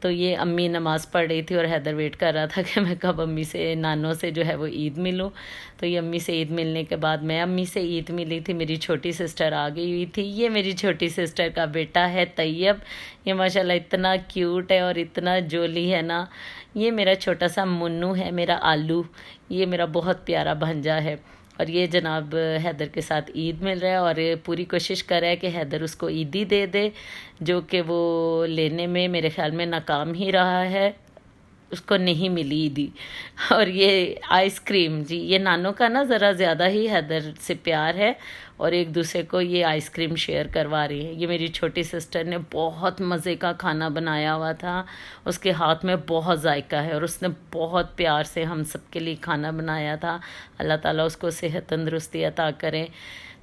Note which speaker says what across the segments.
Speaker 1: تو یہ امی نماز پڑھ رہی تھی اور حیدر ویٹ کر رہا تھا کہ میں کب امی سے نانوں سے جو ہے وہ عید ملوں. تو یہ امی سے عید ملنے کے بعد میں امی سے عید ملی تھی. میری چھوٹی سسٹر آ گئی ہوئی تھی. یہ میری چھوٹی سسٹر کا بیٹا ہے طیب. یہ ماشاءاللہ اتنا کیوٹ ہے اور اتنا جولی ہے نا. یہ میرا چھوٹا سا منو ہے، میرا آلو. یہ میرا بہت پیارا بھنجا ہے. اور یہ جناب حیدر کے ساتھ عید مل رہا ہے اور پوری کوشش کر رہا ہے کہ حیدر اس کو عیدی دے دے، جو کہ وہ لینے میں میرے خیال میں ناکام ہی رہا ہے. اس کو نہیں ملی عیدی. اور یہ آئس کریم، جی یہ نانوں کا نا ذرا زیادہ ہی حیدر سے پیار ہے اور ایک دوسرے کو یہ آئس کریم شیئر کروا رہی ہے. یہ میری چھوٹی سسٹر نے بہت مزے کا کھانا بنایا ہوا تھا. اس کے ہاتھ میں بہت ذائقہ ہے اور اس نے بہت پیار سے ہم سب کے لیے کھانا بنایا تھا. اللہ تعالیٰ اس کو صحت تندرستی عطا کرے.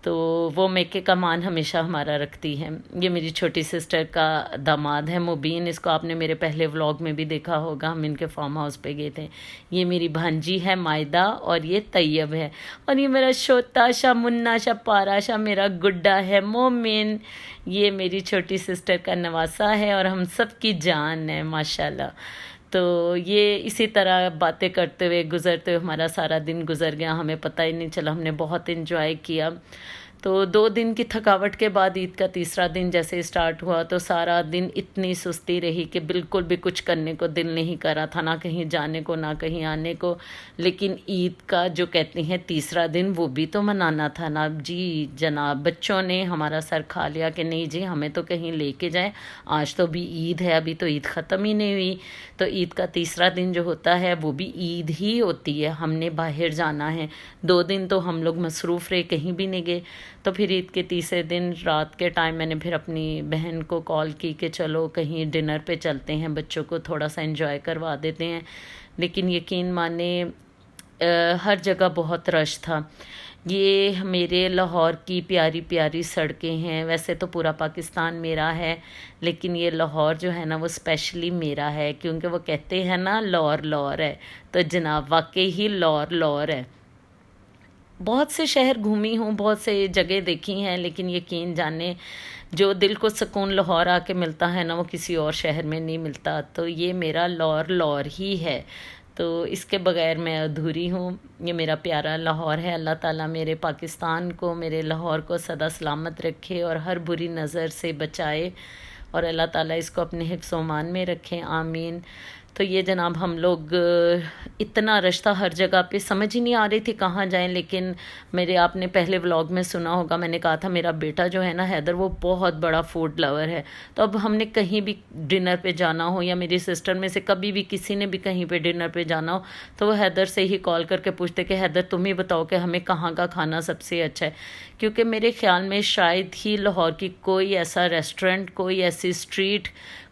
Speaker 1: تو وہ میکے کا مان ہمیشہ ہمارا رکھتی ہے. یہ میری چھوٹی سسٹر کا داماد ہے مبین. اس کو آپ نے میرے پہلے ولاگ میں بھی دیکھا ہوگا، ہم ان کے فارم ہاؤس پہ گئے تھے. یہ میری بھانجی ہے مائدہ اور یہ طیب ہے. اور یہ میرا چھوٹا شا منا شا پارا شا میرا گڈا ہے مومن. یہ میری چھوٹی سسٹر کا نواسا ہے اور ہم سب کی جان ہے ماشاءاللہ. تو یہ اسی طرح باتیں کرتے ہوئے گزرتے ہوئے ہمارا سارا دن گزر گیا، ہمیں پتہ ہی نہیں چلا. ہم نے بہت انجوائے کیا. تو 2 دن کی تھکاوٹ کے بعد عید کا تیسرا دن جیسے اسٹارٹ ہوا تو سارا دن اتنی سستی رہی کہ بالکل بھی کچھ کرنے کو دل نہیں کرا تھا، نہ کہیں جانے کو نہ کہیں آنے کو. لیکن عید کا جو کہتے ہیں تیسرا دن وہ بھی تو منانا تھا نا. جی جناب بچوں نے ہمارا سر کھا لیا کہ نہیں جی ہمیں تو کہیں لے کے جائیں، آج تو بھی عید ہے، ابھی تو عید ختم ہی نہیں ہوئی. تو عید کا تیسرا دن جو ہوتا ہے وہ بھی عید ہی ہوتی ہے. ہم نے باہر جانا ہے. 2 دن تو ہم لوگ مصروف رہے، کہیں بھی نہیں گئے. تو پھر عید کے تیسرے دن رات کے ٹائم میں نے پھر اپنی بہن کو کال کی کہ چلو کہیں ڈنر پہ چلتے ہیں، بچوں کو تھوڑا سا انجوائے کروا دیتے ہیں. لیکن یقین مانے ہر جگہ بہت رش تھا. یہ میرے لاہور کی پیاری پیاری سڑکیں ہیں. ویسے تو پورا پاکستان میرا ہے لیکن یہ لاہور جو ہے نا وہ اسپیشلی میرا ہے، کیونکہ وہ کہتے ہیں نا لاہور لاہور ہے. تو جناب واقعی ہی لاہور لاہور ہے. بہت سے شہر گھومی ہوں، بہت سے جگہ دیکھی ہیں، لیکن یقین جانے جو دل کو سکون لاہور آ کے ملتا ہے نا وہ کسی اور شہر میں نہیں ملتا. تو یہ میرا لاہور لاہور ہی ہے. تو اس کے بغیر میں ادھوری ہوں. یہ میرا پیارا لاہور ہے. اللہ تعالیٰ میرے پاکستان کو، میرے لاہور کو سدا سلامت رکھے اور ہر بری نظر سے بچائے اور اللہ تعالیٰ اس کو اپنے حفظ و امان میں رکھے، آمین. تو یہ جناب ہم لوگ اتنا رش تھا ہر جگہ پہ، سمجھ ہی نہیں آ رہی تھی کہاں جائیں. لیکن میرے آپ نے پہلے ولاگ میں سنا ہوگا میں نے کہا تھا میرا بیٹا جو ہے نا حیدر وہ بہت بڑا فوڈ لور ہے. تو اب ہم نے کہیں بھی ڈنر پہ جانا ہو یا میری سسٹر میں سے کبھی بھی کسی نے بھی کہیں پہ ڈنر پہ جانا ہو تو وہ حیدر سے ہی کال کر کے پوچھتے کہ حیدر تم ہی بتاؤ کہ ہمیں کہاں کا کھانا سب سے اچھا ہے. کیونکہ میرے خیال میں شاید ہی لاہور کی کوئی ایسا ریسٹورنٹ، کوئی ایسی اسٹریٹ،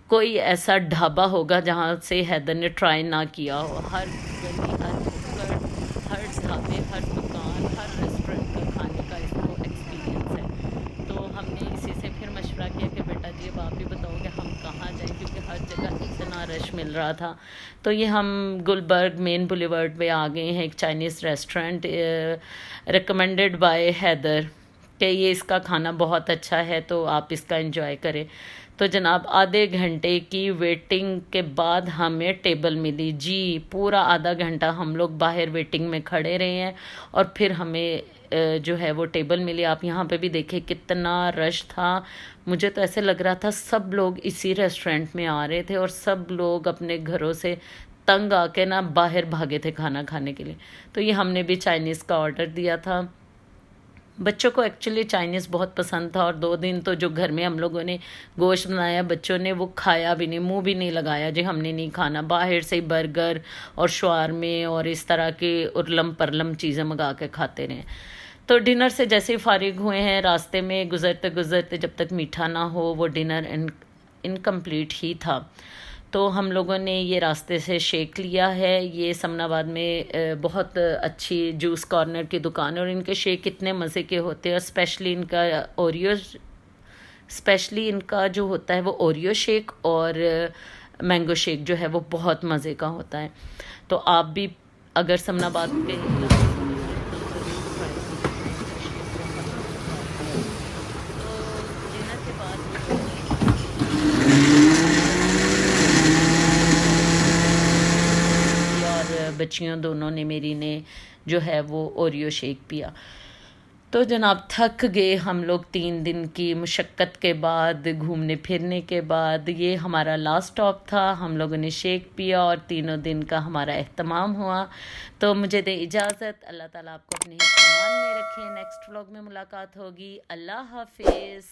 Speaker 1: کوئی ایسا ڈھابا ہوگا جہاں سے حیدر نے ٹرائی نہ کیا ہو. ہر گلی، ہر ٹکڑ، ہر ڈھابے، ہر دکان، ہر ریسٹورنٹ کا کھانے کا اس کو ایکسپیرینس ہے. تو ہم نے اسی سے پھر مشورہ کیا کہ بیٹا جی اب آپ ہی بتاؤ کہ ہم کہاں جائیں، کیونکہ ہر جگہ اتنا رش مل رہا تھا. تو یہ ہم گلبرگ مین بولیورڈ پہ آ گئے ہیں. ایک Chinese restaurant recommended by Haider کہ یہ اس کا کھانا بہت اچھا ہے تو آپ اس کا انجوائے کریں. تو جناب آدھے گھنٹے کی ویٹنگ کے بعد ہمیں ٹیبل ملی. جی پورا آدھا گھنٹہ ہم لوگ باہر ویٹنگ میں کھڑے رہے ہیں اور پھر ہمیں جو ہے وہ ٹیبل ملی. آپ یہاں پہ بھی دیکھیں کتنا رش تھا. مجھے تو ایسے لگ رہا تھا سب لوگ اسی ریسٹورنٹ میں آ رہے تھے اور سب لوگ اپنے گھروں سے تنگ آ کے نا باہر بھاگے تھے کھانا کھانے کے لیے. تو یہ ہم نے بھی چائنیز کا آرڈر دیا تھا. بچوں کو ایکچولی چائنیز بہت پسند تھا اور 2 دن تو جو گھر میں ہم لوگوں نے گوشت بنایا بچوں نے وہ کھایا بھی نہیں، منہ بھی نہیں لگایا جی ہم نے نہیں کھانا. باہر سے برگر اور شوارمے اور اس طرح کے ارلم پرلم چیزیں منگا کے کھاتے رہے. تو ڈنر سے جیسے ہی فارغ ہوئے ہیں راستے میں گزرتے گزرتے جب تک میٹھا نہ ہو وہ ڈنر انکمپلیٹ ہی تھا. تو ہم لوگوں نے یہ راستے سے شیک لیا ہے. یہ سمن آباد میں بہت اچھی جوس کارنر کی دکان ہے اور ان کے شیک اتنے مزے کے ہوتے ہیں. اور اسپیشلی ان کا جو ہوتا ہے وہ اوریو شیک اور مینگو شیک جو ہے وہ بہت مزے کا ہوتا ہے. تو آپ بھی اگر سمن آباد کے بچیوں دونوں نے میری نے جو ہے وہ اوریو شیک پیا۔ تو جناب تھک گئے ہم لوگ 3 دن کی مشقت کے بعد، گھومنے پھرنے کے بعد۔ یہ ہمارا لاسٹ اسٹاپ تھا، ہم لوگوں نے شیک پیا اور 3 دن کا ہمارا اہتمام ہوا۔ تو مجھے دے اجازت، اللہ تعالیٰ آپ کو اپنے حفظ و امان میں رکھے۔ نیکسٹ ولاگ میں ملاقات ہوگی، اللہ حافظ۔